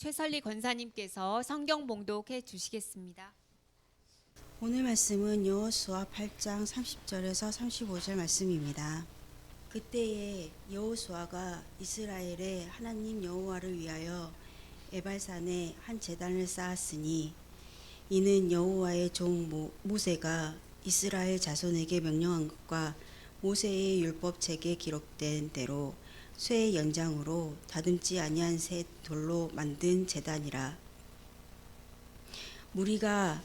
최설리 권사님께서 성경 봉독해 주시겠습니다. 오늘 말씀은 여호수아 8장 30절에서 35절 말씀입니다. 그때에 여호수아가 이스라엘의 하나님 여호와를 위하여 에발산에 한 제단을 쌓았으니 이는 여호와의 종 모세가 이스라엘 자손에게 명령한 것과 모세의 율법책에 기록된 대로 쇠의 연장으로 다듬지 아니한 새 돌로 만든 제단이라. 무리가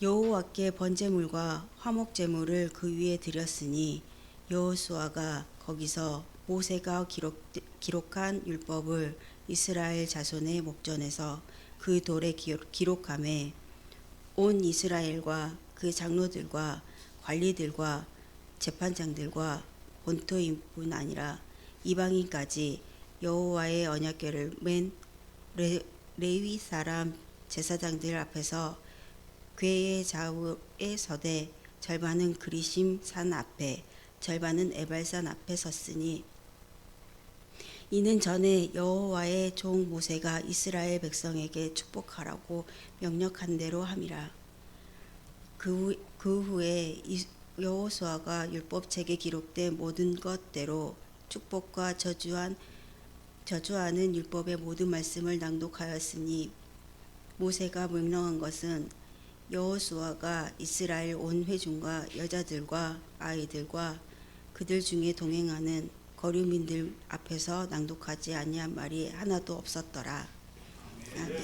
여호와께 번제물과 화목제물을 그 위에 드렸으니 여호수아가 거기서 모세가 기록한 율법을 이스라엘 자손의 목전에서 그 돌에 기록하매 온 이스라엘과 그 장로들과 관리들과 재판장들과 본토인뿐 아니라 이방인까지 여호와의 언약궤를 맨 레위 사람 제사장들 앞에서 궤의 좌우에 서되 절반은 그리심 산 앞에 절반은 에발산 앞에 섰으니 이는 전에 여호와의 종 모세가 이스라엘 백성에게 축복하라고 명령한 대로 함이라. 그 후에 여호수아가 율법책에 기록된 모든 것대로 축복과 저주하는 율법의 모든 말씀을 낭독하였으니 모세가 명령한 것은 여호수아가 이스라엘 온 회중과 여자들과 아이들과 그들 중에 동행하는 거류민들 앞에서 낭독하지 아니한 말이 하나도 없었더라. 아멘.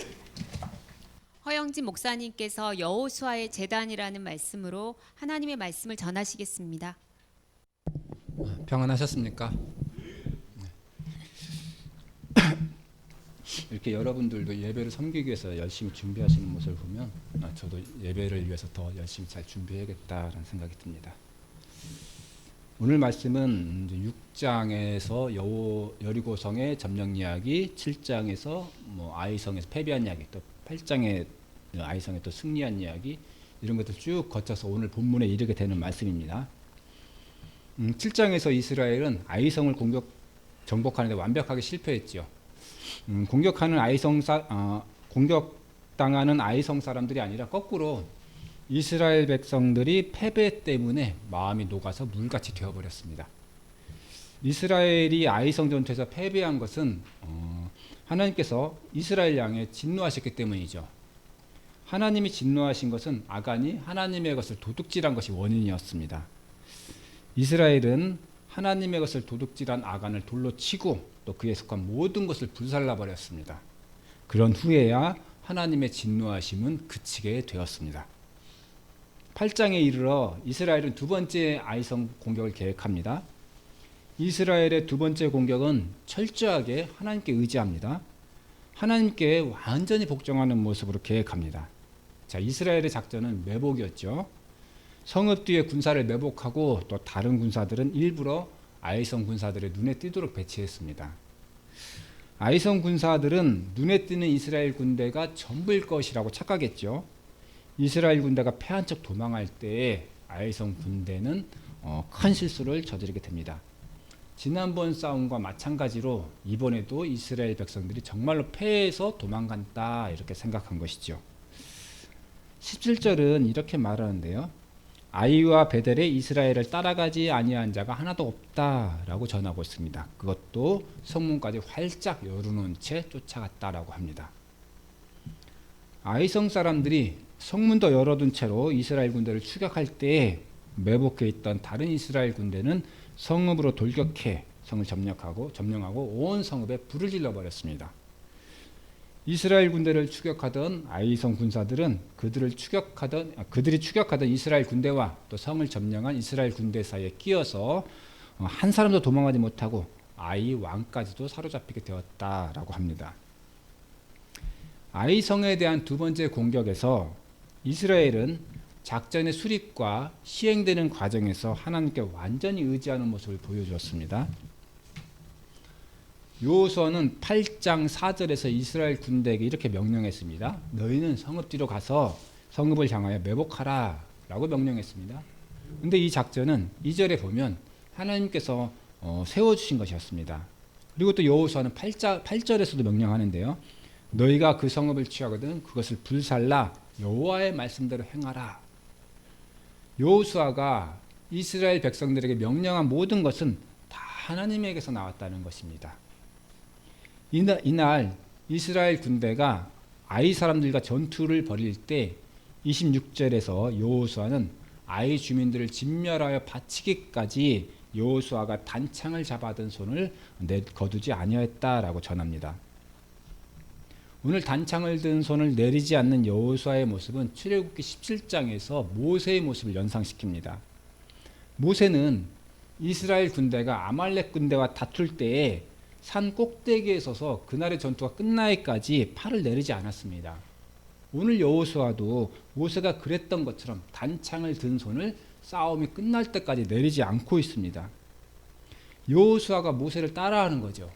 허영진 목사님께서 여호수아의 제단이라는 말씀으로 하나님의 말씀을 전하시겠습니다. 평안하셨습니까? 이렇게 여러분들도 예배를 섬기기 위해서 열심히 준비하시는 모습을 보면 저도 예배를 위해서 더 열심히 잘 준비해야겠다라는 생각이 듭니다. 오늘 말씀은 6장에서 여리고성의 점령 이야기, 7장에서 아이성에서 패배한 이야기, 또 8장에 아이성에 또 승리한 이야기, 이런 것들 쭉 거쳐서 오늘 본문에 이르게 되는 말씀입니다. 7장에서 이스라엘은 아이성을 정복하는 데 완벽하게 실패했죠. 공격당하는 아이성 사람들이 아니라 거꾸로 이스라엘 백성들이 패배 때문에 마음이 녹아서 물같이 되어버렸습니다. 이스라엘이 아이성 전투에서 패배한 것은 하나님께서 이스라엘 향해 진노하셨기 때문이죠. 하나님이 진노하신 것은 아간이 하나님의 것을 도둑질한 것이 원인이었습니다. 이스라엘은 하나님의 것을 도둑질한 아간을 돌로 치고 또 그에 속한 모든 것을 불살라버렸습니다. 그런 후에야 하나님의 진노하심은 그치게 되었습니다. 8장에 이르러 이스라엘은 두 번째 아이성 공격을 계획합니다. 이스라엘의 두 번째 공격은 철저하게 하나님께 의지합니다. 하나님께 완전히 복종하는 모습으로 계획합니다. 자, 이스라엘의 작전은 매복이었죠. 성읍 뒤에 군사를 매복하고 또 다른 군사들은 일부러 아이성 군사들의 눈에 띄도록 배치했습니다. 아이성 군사들은 눈에 띄는 이스라엘 군대가 전부일 것이라고 착각했죠. 이스라엘 군대가 패한 척 도망할 때에 아이성 군대는 큰 실수를 저지르게 됩니다. 지난번 싸움과 마찬가지로 이번에도 이스라엘 백성들이 정말로 패해서 도망간다 이렇게 생각한 것이죠. 17절은 이렇게 말하는데요. 아이와 베델에 이스라엘을 따라가지 아니한 자가 하나도 없다라고 전하고 있습니다. 그것도 성문까지 활짝 열어놓은 채 쫓아갔다라고 합니다. 아이성 사람들이 성문도 열어둔 채로 이스라엘 군대를 추격할 때에 매복해 있던 다른 이스라엘 군대는 성읍으로 돌격해 성을 점령하고 온 성읍에 불을 질러버렸습니다. 이스라엘 군대를 추격하던 아이성 군사들은 그들이 추격하던 이스라엘 군대와 또 성을 점령한 이스라엘 군대 사이에 끼어서 한 사람도 도망가지 못하고 아이 왕까지도 사로잡히게 되었다라고 합니다. 아이성에 대한 두 번째 공격에서 이스라엘은 작전의 수립과 시행되는 과정에서 하나님께 완전히 의지하는 모습을 보여주었습니다. 여호수아는 8장 4절에서 이스라엘 군대에게 이렇게 명령했습니다. 너희는 성읍 뒤로 가서 성읍을 향하여 매복하라 라고 명령했습니다. 그런데 이 작전은 2절에 보면 하나님께서 세워주신 것이었습니다. 그리고 또 여호수아는 8절에서도 명령하는데요. 너희가 그 성읍을 취하거든 그것을 불살라 여호와의 말씀대로 행하라. 여호수아가 이스라엘 백성들에게 명령한 모든 것은 다 하나님에게서 나왔다는 것입니다. 이날 이스라엘 군대가 아이 사람들과 전투를 벌일 때 26절에서 여호수아는 아이 주민들을 진멸하여 바치기까지 여호수아가 단창을 잡아든 손을 거두지 아니하였다라고 전합니다. 오늘 단창을 든 손을 내리지 않는 여호수아의 모습은 출애굽기 17장에서 모세의 모습을 연상시킵니다. 모세는 이스라엘 군대가 아말렉 군대와 다툴 때에 산 꼭대기에 서서 그날의 전투가 끝나기까지 팔을 내리지 않았습니다. 오늘 여호수아도 모세가 그랬던 것처럼 단창을 든 손을 싸움이 끝날 때까지 내리지 않고 있습니다. 여호수아가 모세를 따라하는 거죠.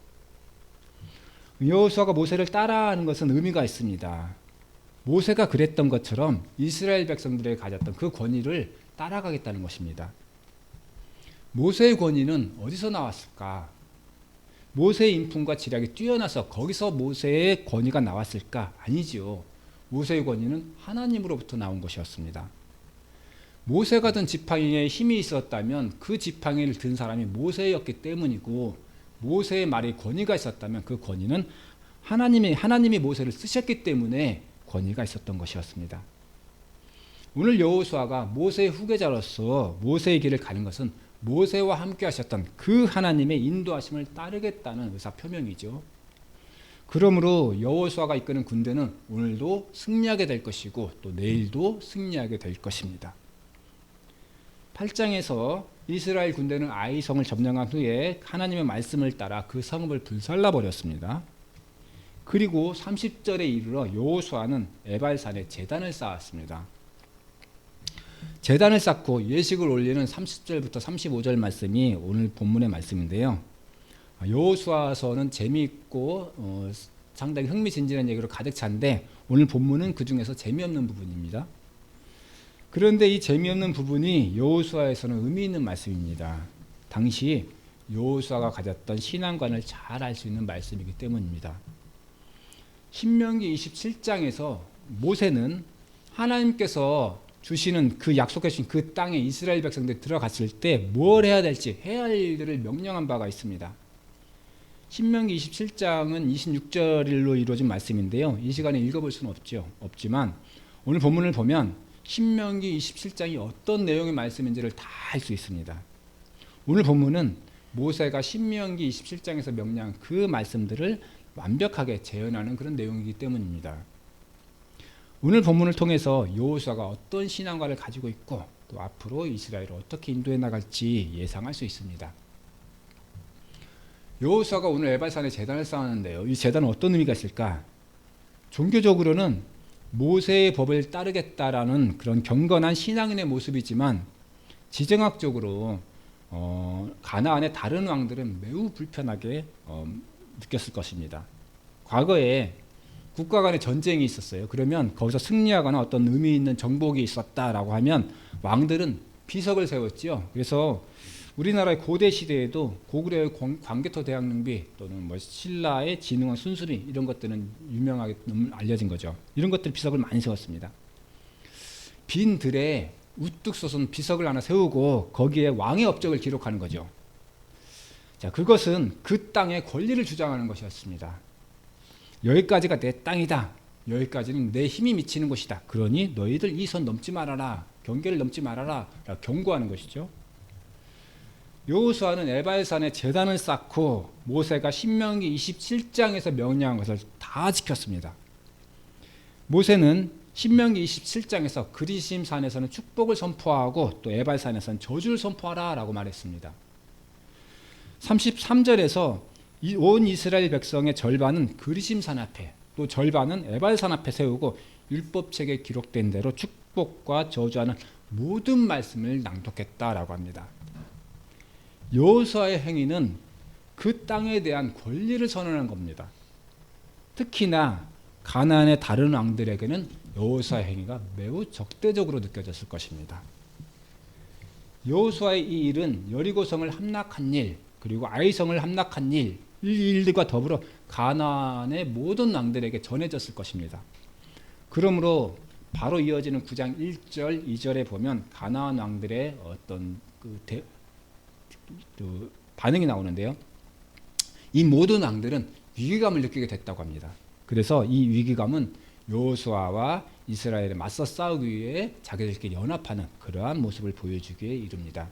여호수아가 모세를 따라하는 것은 의미가 있습니다. 모세가 그랬던 것처럼 이스라엘 백성들에게 가졌던 그 권위를 따라가겠다는 것입니다. 모세의 권위는 어디서 나왔을까? 모세의 인품과 지략이 뛰어나서 거기서 모세의 권위가 나왔을까? 아니지요. 모세의 권위는 하나님으로부터 나온 것이었습니다. 모세가 든 지팡이에 힘이 있었다면 그 지팡이를 든 사람이 모세였기 때문이고, 모세의 말에 권위가 있었다면 그 권위는 하나님이 모세를 쓰셨기 때문에 권위가 있었던 것이었습니다. 오늘 여호수아가 모세의 후계자로서 모세의 길을 가는 것은 모세와 함께 하셨던 그 하나님의 인도하심을 따르겠다는 의사 표명이죠. 그러므로 여호수아가 이끄는 군대는 오늘도 승리하게 될 것이고 또 내일도 승리하게 될 것입니다. 8장에서 이스라엘 군대는 아이성을 점령한 후에 하나님의 말씀을 따라 그 성읍을 불살라 버렸습니다. 그리고 30절에 이르러 여호수아는 에발산에 제단을 쌓았습니다. 제단을 쌓고 예식을 올리는 30절부터 35절 말씀이 오늘 본문의 말씀인데요. 여호수아서는 재미있고 상당히 흥미진진한 얘기로 가득 찬데 오늘 본문은 그 중에서 재미없는 부분입니다. 그런데 이 재미없는 부분이 여호수아에서는 의미 있는 말씀입니다. 당시 여호수아가 가졌던 신앙관을 잘 알 수 있는 말씀이기 때문입니다. 신명기 27장에서 모세는 하나님께서 주시는 그 약속해 주신 그 땅에 이스라엘 백성들이 들어갔을 때 뭘 해야 될지 해야 할 일들을 명령한 바가 있습니다. 신명기 27장은 26절로 이루어진 말씀인데요. 이 시간에 읽어볼 수는 없지만 오늘 본문을 보면 신명기 27장이 어떤 내용의 말씀인지를 다 알 수 있습니다. 오늘 본문은 모세가 신명기 27장에서 명령한 그 말씀들을 완벽하게 재현하는 그런 내용이기 때문입니다. 오늘 본문을 통해서 여호수아가 어떤 신앙관을 가지고 있고 또 앞으로 이스라엘을 어떻게 인도해 나갈지 예상할 수 있습니다. 여호수아가 오늘 에발산에 제단을 쌓았는데요. 이 제단은 어떤 의미가 있을까? 종교적으로는 모세의 법을 따르겠다라는 그런 경건한 신앙인의 모습이지만 지정학적으로 가나안의 다른 왕들은 매우 불편하게 느꼈을 것입니다. 과거에 국가 간의 전쟁이 있었어요. 그러면 거기서 승리하거나 어떤 의미 있는 정복이 있었다라고 하면 왕들은 비석을 세웠지요. 그래서 우리나라의 고대 시대에도 고구려의 광개토 대학능비 또는 신라의 진흥원 순수리 이런 것들은 유명하게 알려진 거죠. 이런 것들 비석을 많이 세웠습니다. 빈 들에 우뚝 솟은 비석을 하나 세우고 거기에 왕의 업적을 기록하는 거죠. 자, 그것은 그 땅의 권리를 주장하는 것이었습니다. 여기까지가 내 땅이다. 여기까지는 내 힘이 미치는 곳이다. 그러니 너희들 이 선 넘지 말아라. 경계를 넘지 말아라. 라고 경고하는 것이죠. 여호수아는 에발산에 제단을 쌓고 모세가 신명기 27장에서 명령한 것을 다 지켰습니다. 모세는 신명기 27장에서 그리심 산에서는 축복을 선포하고 또 에발산에서는 저주를 선포하라 라고 말했습니다. 33절에서 온 이스라엘 백성의 절반은 그리심산 앞에 또 절반은 에발산 앞에 세우고 율법책에 기록된 대로 축복과 저주하는 모든 말씀을 낭독했다라고 합니다. 여호수아의 행위는 그 땅에 대한 권리를 선언한 겁니다. 특히나 가나안의 다른 왕들에게는 여호수아의 행위가 매우 적대적으로 느껴졌을 것입니다. 여호수아의 이 일은 여리고성을 함락한 일 그리고 아이성을 함락한 일, 이 일들과 더불어 가나안의 모든 왕들에게 전해졌을 것입니다. 그러므로 바로 이어지는 9장 1절, 2절에 보면 가나안 왕들의 어떤 그 반응이 나오는데요. 이 모든 왕들은 위기감을 느끼게 됐다고 합니다. 그래서 이 위기감은 여호수아와 이스라엘에 맞서 싸우기 위해 자기들끼리 연합하는 그러한 모습을 보여주기에 이릅니다.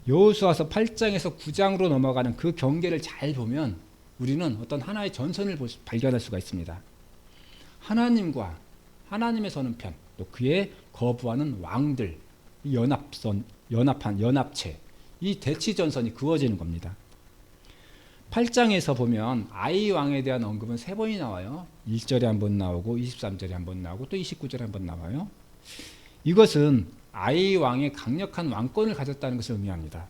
여호수아서 8장에서 9장으로 넘어가는 그 경계를 잘 보면 우리는 어떤 하나의 전선을 발견할 수가 있습니다. 하나님과 하나님의 서는 편, 또 그에 거부하는 왕들, 연합체, 이 대치 전선이 그어지는 겁니다. 8장에서 보면 아이 왕에 대한 언급은 3번이 나와요. 1절에 한 번 나오고 23절에 한 번 나오고 또 29절에 한 번 나와요. 이것은 아이 왕의 강력한 왕권을 가졌다는 것을 의미합니다.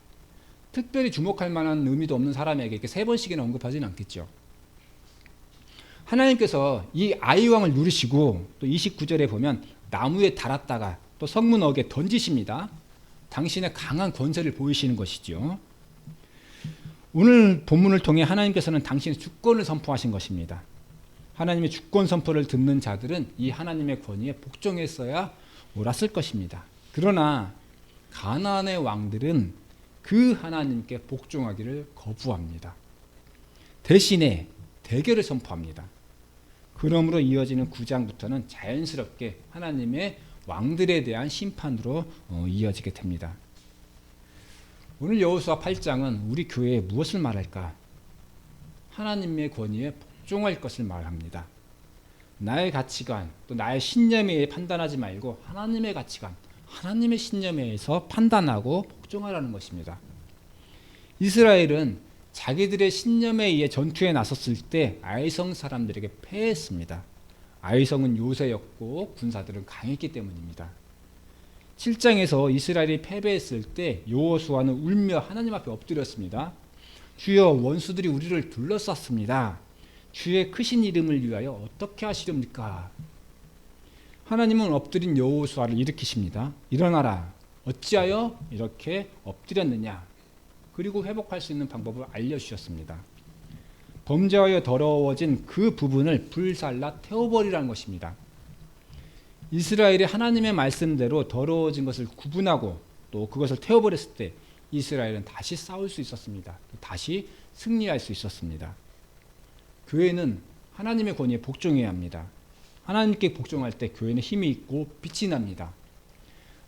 특별히 주목할 만한 의미도 없는 사람에게 이렇게 3번씩이나 언급하지는 않겠죠. 하나님께서 이 아이 왕을 누르시고 또 29절에 보면 나무에 달았다가 또 성문어기에 던지십니다. 당신의 강한 권세를 보이시는 것이죠. 오늘 본문을 통해 하나님께서는 당신의 주권을 선포하신 것입니다. 하나님의 주권 선포를 듣는 자들은 이 하나님의 권위에 복종했어야 옳았을 것입니다. 그러나 가나안의 왕들은 그 하나님께 복종하기를 거부합니다. 대신에 대결을 선포합니다. 그러므로 이어지는 9장부터는 자연스럽게 하나님의 왕들에 대한 심판으로 이어지게 됩니다. 오늘 여호수아 8장은 우리 교회에 무엇을 말할까? 하나님의 권위에 복종할 것을 말합니다. 나의 가치관, 또 나의 신념에 판단하지 말고 하나님의 가치관, 하나님의 신념에 의해서 판단하고 복종하라는 것입니다. 이스라엘은 자기들의 신념에 의해 전투에 나섰을 때 아이성 사람들에게 패했습니다. 아이성은 요새였고 군사들은 강했기 때문입니다. 7장에서 이스라엘이 패배했을 때 여호수아는 울며 하나님 앞에 엎드렸습니다. 주여, 원수들이 우리를 둘러쌌습니다. 주의 크신 이름을 위하여 어떻게 하시렵니까? 하나님은 엎드린 여호수아를 일으키십니다. 일어나라. 어찌하여 이렇게 엎드렸느냐? 그리고 회복할 수 있는 방법을 알려주셨습니다. 범죄하여 더러워진 그 부분을 불살라 태워버리라는 것입니다. 이스라엘이 하나님의 말씀대로 더러워진 것을 구분하고 또 그것을 태워버렸을 때 이스라엘은 다시 싸울 수 있었습니다. 다시 승리할 수 있었습니다. 교회는 하나님의 권위에 복종해야 합니다. 하나님께 복종할 때 교회는 힘이 있고 빛이 납니다.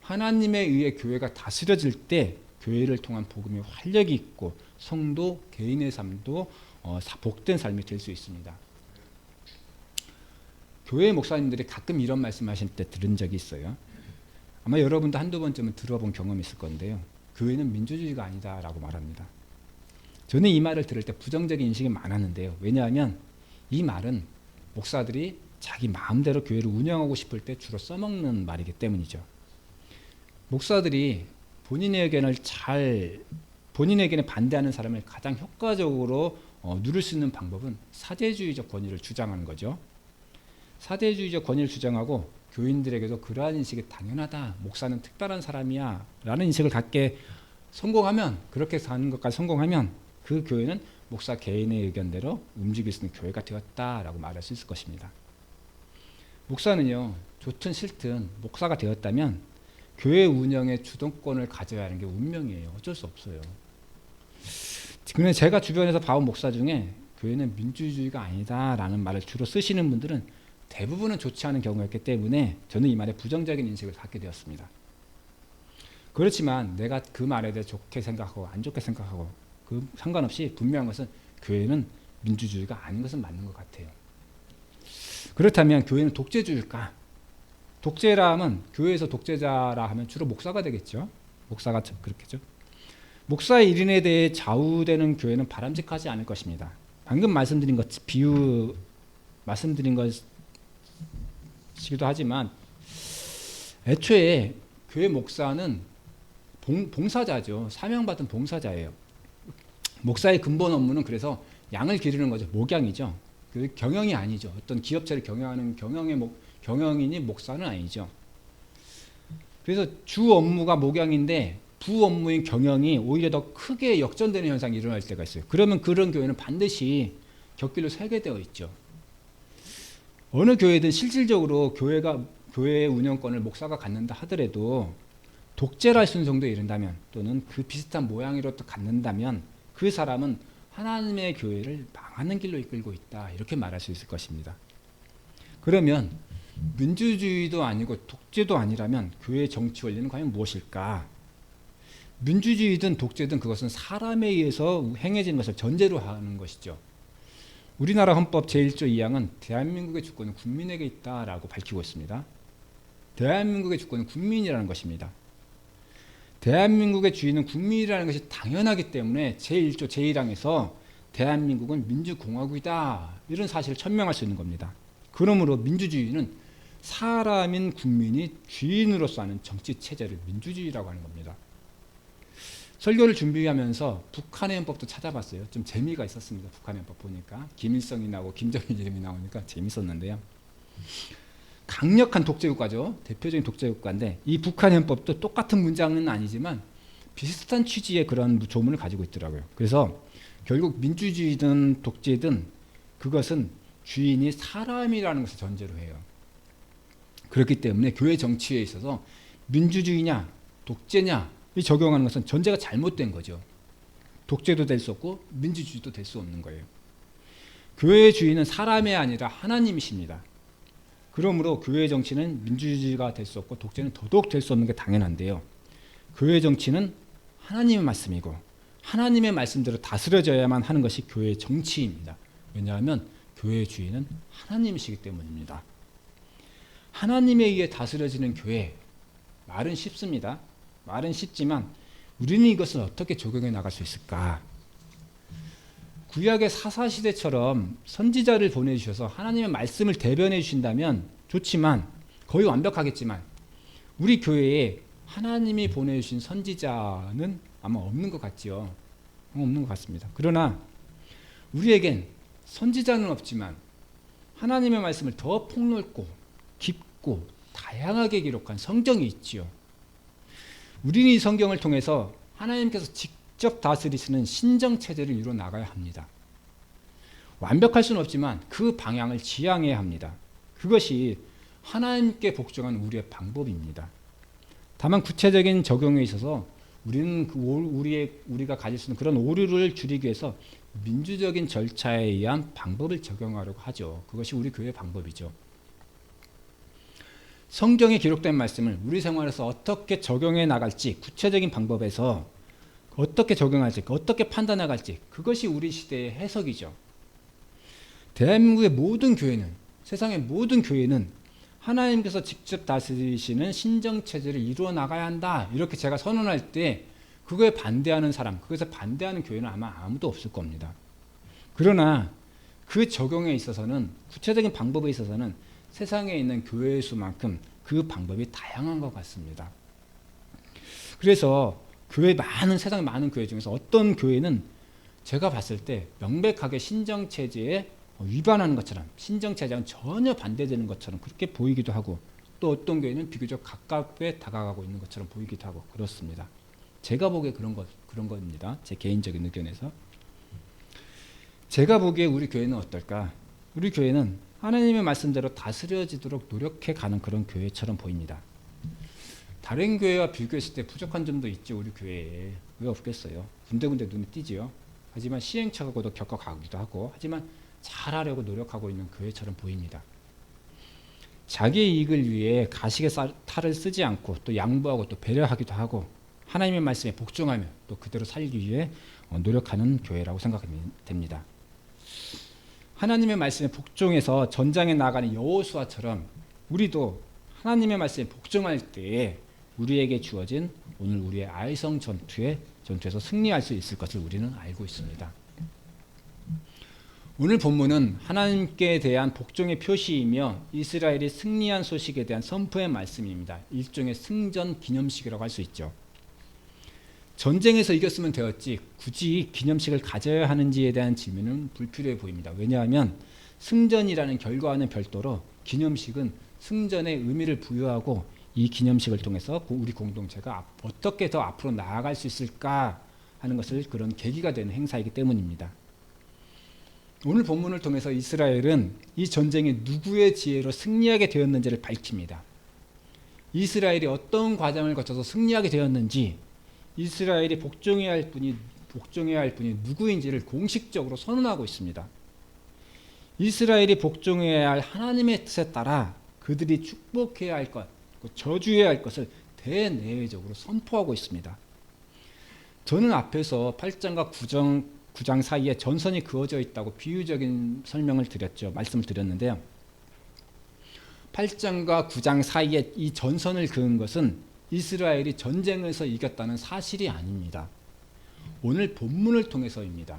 하나님에 의해 교회가 다스려질 때 교회를 통한 복음의 활력이 있고 성도 개인의 삶도 복된 삶이 될 수 있습니다. 교회 목사님들이 가끔 이런 말씀하실 때 들은 적이 있어요. 아마 여러분도 한두 번쯤은 들어본 경험이 있을 건데요. 교회는 민주주의가 아니다라고 말합니다. 저는 이 말을 들을 때 부정적인 인식이 많았는데요. 왜냐하면 이 말은 목사들이 자기 마음대로 교회를 운영하고 싶을 때 주로 써먹는 말이기 때문이죠. 목사들이 본인의 의견에 반대하는 사람을 가장 효과적으로 누릴 수 있는 방법은 사대주의적 권위를 주장하는 거죠. 사대주의적 권위를 주장하고 교인들에게도 그러한 인식이 당연하다. 목사는 특별한 사람이야. 라는 인식을 갖게 성공하면, 그렇게 사는 것까지 성공하면 그 교회는 목사 개인의 의견대로 움직일 수 있는 교회가 되었다라고 말할 수 있을 것입니다. 목사는요, 좋든 싫든 목사가 되었다면 교회 운영의 주동권을 가져야 하는 게 운명이에요. 어쩔 수 없어요. 근데 제가 주변에서 봐온 목사 중에 교회는 민주주의가 아니다라는 말을 주로 쓰시는 분들은 대부분은 좋지 않은 경우였기 때문에 저는 이 말에 부정적인 인식을 갖게 되었습니다. 그렇지만 내가 그 말에 대해 좋게 생각하고 안 좋게 생각하고 그 상관없이 분명한 것은 교회는 민주주의가 아닌 것은 맞는 것 같아요. 그렇다면 교회는 독재주의일까? 독재라 하면, 교회에서 독재자라 하면 주로 목사가 되겠죠. 목사가 그렇겠죠. 목사의 일인에 대해 좌우되는 교회는 바람직하지 않을 것입니다. 방금 말씀드린 것, 말씀드린 것이기도 하지만 애초에 교회 목사는 봉사자죠. 사명받은 봉사자예요. 목사의 근본 업무는 그래서 양을 기르는 거죠. 목양이죠. 그 경영이 아니죠. 어떤 기업체를 경영하는 경영인이 목사는 아니죠. 그래서 주 업무가 목양인데 부 업무인 경영이 오히려 더 크게 역전되는 현상이 일어날 때가 있어요. 그러면 그런 교회는 반드시 격길로 세게 되어 있죠. 어느 교회든 실질적으로 교회의 운영권을 목사가 갖는다 하더라도 독재를 할 수 있는 정도에 이른다면 또는 그 비슷한 모양으로 또 갖는다면 그 사람은 하나님의 교회를 망하는 길로 이끌고 있다 이렇게 말할 수 있을 것입니다. 그러면 민주주의도 아니고 독재도 아니라면 교회의 정치 원리는 과연 무엇일까? 민주주의든 독재든 그것은 사람에 의해서 행해지는 것을 전제로 하는 것이죠. 우리나라 헌법 제1조 2항은 대한민국의 주권은 국민에게 있다라고 밝히고 있습니다. 대한민국의 주권은 국민이라는 것입니다. 대한민국의 주인은 국민이라는 것이 당연하기 때문에 제1조 제1항에서 대한민국은 민주공화국이다 이런 사실을 천명할 수 있는 겁니다. 그러므로 민주주의는 사람인 국민이 주인으로서 하는 정치체제를 민주주의라고 하는 겁니다. 설교를 준비하면서 북한의 헌법도 찾아봤어요. 좀 재미가 있었습니다. 북한의 헌법 보니까 김일성이 나오고 김정일 이름이 나오니까 재밌었는데요. 강력한 독재국가죠. 대표적인 독재국가인데 이 북한 헌법도 똑같은 문장은 아니지만 비슷한 취지의 그런 조문을 가지고 있더라고요. 그래서 결국 민주주의든 독재든 그것은 주인이 사람이라는 것을 전제로 해요. 그렇기 때문에 교회 정치에 있어서 민주주의냐 독재냐 이 적용하는 것은 전제가 잘못된 거죠. 독재도 될 수 없고 민주주의도 될 수 없는 거예요. 교회의 주인은 사람이 아니라 하나님이십니다. 그러므로 교회의 정치는 민주주의가 될 수 없고 독재는 더더욱 될 수 없는 게 당연한데요. 교회의 정치는 하나님의 말씀이고 하나님의 말씀대로 다스려져야만 하는 것이 교회의 정치입니다. 왜냐하면 교회의 주인은 하나님이시기 때문입니다. 하나님에 의해 다스려지는 교회, 말은 쉽습니다. 말은 쉽지만 우리는 이것을 어떻게 적용해 나갈 수 있을까? 구약의 사사시대처럼 선지자를 보내주셔서 하나님의 말씀을 대변해 주신다면 좋지만 거의 완벽하겠지만 우리 교회에 하나님이 보내주신 선지자는 아마 없는 것 같지요. 없는 것 같습니다. 그러나 우리에겐 선지자는 없지만 하나님의 말씀을 더 폭넓고 깊고 다양하게 기록한 성경이 있지요. 우리는 이 성경을 통해서 하나님께서 직접 다스리시는 신정체제를 이루어 나가야 합니다. 완벽할 수는 없지만 그 방향을 지향해야 합니다. 그것이 하나님께 복종한 우리의 방법입니다. 다만 구체적인 적용에 있어서 우리는 우리가 가질 수 있는 그런 오류를 줄이기 위해서 민주적인 절차에 의한 방법을 적용하려고 하죠. 그것이 우리 교회의 방법이죠. 성경에 기록된 말씀을 우리 생활에서 어떻게 적용해 나갈지 구체적인 방법에서 어떻게 적용할지 어떻게 판단해 갈지 그것이 우리 시대의 해석이죠. 대한민국의 모든 교회는 세상의 모든 교회는 하나님께서 직접 다스리시는 신정체제를 이루어 나가야 한다 이렇게 제가 선언할 때 그거에 반대하는 사람 그것에 반대하는 교회는 아마 아무도 없을 겁니다. 그러나 그 적용에 있어서는 구체적인 방법에 있어서는 세상에 있는 교회의 수만큼 그 방법이 다양한 것 같습니다. 그래서 세상에 많은 교회 중에서 어떤 교회는 제가 봤을 때 명백하게 신정체제에 위반하는 것처럼 신정체제랑 전혀 반대되는 것처럼 그렇게 보이기도 하고 또 어떤 교회는 비교적 가깝게 다가가고 있는 것처럼 보이기도 하고 그렇습니다. 제가 보기에 그런 겁니다. 제 개인적인 의견에서. 제가 보기에 우리 교회는 어떨까? 우리 교회는 하나님의 말씀대로 다스려지도록 노력해 가는 그런 교회처럼 보입니다. 다른 교회와 비교했을 때 부족한 점도 있죠. 우리 교회에. 왜 없겠어요? 군데군데 눈에 띄지요. 하지만 시행착오도 겪어가기도 하고 하지만 잘하려고 노력하고 있는 교회처럼 보입니다. 자기의 이익을 위해 가식의 탈을 쓰지 않고 또 양보하고 또 배려하기도 하고 하나님의 말씀에 복종하며 또 그대로 살기 위해 노력하는 교회라고 생각하면 됩니다. 하나님의 말씀에 복종해서 전장에 나가는 여호수아처럼 우리도 하나님의 말씀에 복종할 때에 우리에게 주어진 오늘 우리의 아이성 전투에서 승리할 수 있을 것을 우리는 알고 있습니다. 오늘 본문은 하나님께 대한 복종의 표시이며 이스라엘이 승리한 소식에 대한 선포의 말씀입니다. 일종의 승전 기념식이라고 할 수 있죠. 전쟁에서 이겼으면 되었지 굳이 기념식을 가져야 하는지에 대한 질문은 불필요해 보입니다. 왜냐하면 승전이라는 결과와는 별도로 기념식은 승전의 의미를 부여하고 이 기념식을 통해서 우리 공동체가 어떻게 더 앞으로 나아갈 수 있을까 하는 것을 그런 계기가 되는 행사이기 때문입니다. 오늘 본문을 통해서 이스라엘은 이 전쟁에 누구의 지혜로 승리하게 되었는지를 밝힙니다. 이스라엘이 어떤 과정을 거쳐서 승리하게 되었는지, 이스라엘이 복종해야 할 분이 누구인지를 공식적으로 선언하고 있습니다. 이스라엘이 복종해야 할 하나님의 뜻에 따라 그들이 축복해야 할 것, 저주해야 할 것을 대내외적으로 선포하고 있습니다. 저는 앞에서 8장과 9장 사이에 전선이 그어져 있다고 비유적인 말씀을 드렸는데요. 8장과 9장 사이에 이 전선을 그은 것은 이스라엘이 전쟁에서 이겼다는 사실이 아닙니다. 오늘 본문을 통해서입니다.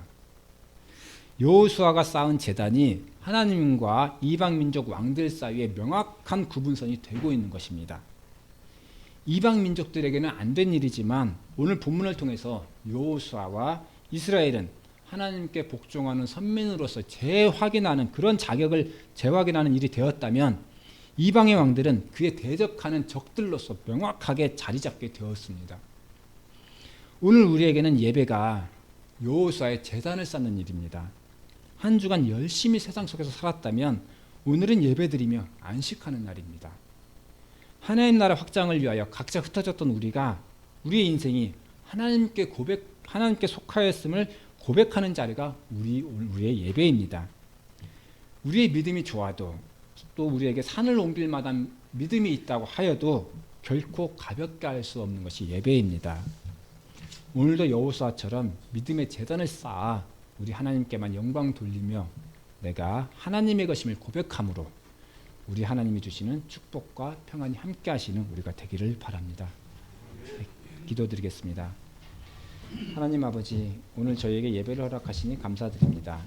여호수아가 쌓은 제단이 하나님과 이방 민족 왕들 사이에 명확한 구분선이 되고 있는 것입니다. 이방 민족들에게는 안 된 일이지만 오늘 본문을 통해서 여호수아와 이스라엘은 하나님께 복종하는 선민으로서 재확인하는 그런 자격을 재확인하는 일이 되었다면, 이방의 왕들은 그에 대적하는 적들로서 명확하게 자리 잡게 되었습니다. 오늘 우리에게는 예배가 여호수아의 제단을 쌓는 일입니다. 한 주간 열심히 세상 속에서 살았다면 오늘은 예배드리며 안식하는 날입니다. 하나님 나라 확장을 위하여 각자 흩어졌던 우리의 인생이 하나님께 속하였음을 고백하는 자리가 우리의 예배입니다. 우리의 믿음이 좋아도, 또 우리에게 산을 옮길 만한 믿음이 있다고 하여도 결코 가볍게 할 수 없는 것이 예배입니다. 오늘도 여호수아처럼 믿음의 제단을 쌓아 우리 하나님께만 영광 돌리며 내가 하나님의 것임을 고백함으로 우리 하나님이 주시는 축복과 평안이 함께 하시는 우리가 되기를 바랍니다. 기도드리겠습니다. 하나님 아버지, 오늘 저희에게 예배를 허락하시니 감사드립니다.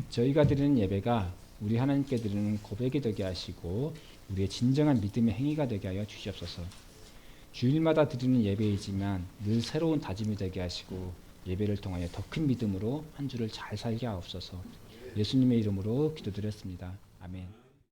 저희가 드리는 예배가 우리 하나님께 드리는 고백이 되게 하시고 우리의 진정한 믿음의 행위가 되게 하여 주시옵소서. 주일마다 드리는 예배이지만 늘 새로운 다짐이 되게 하시고 예배를 통하여 더 큰 믿음으로 한 주를 잘 살게 하옵소서. 예수님의 이름으로 기도드렸습니다. 아멘.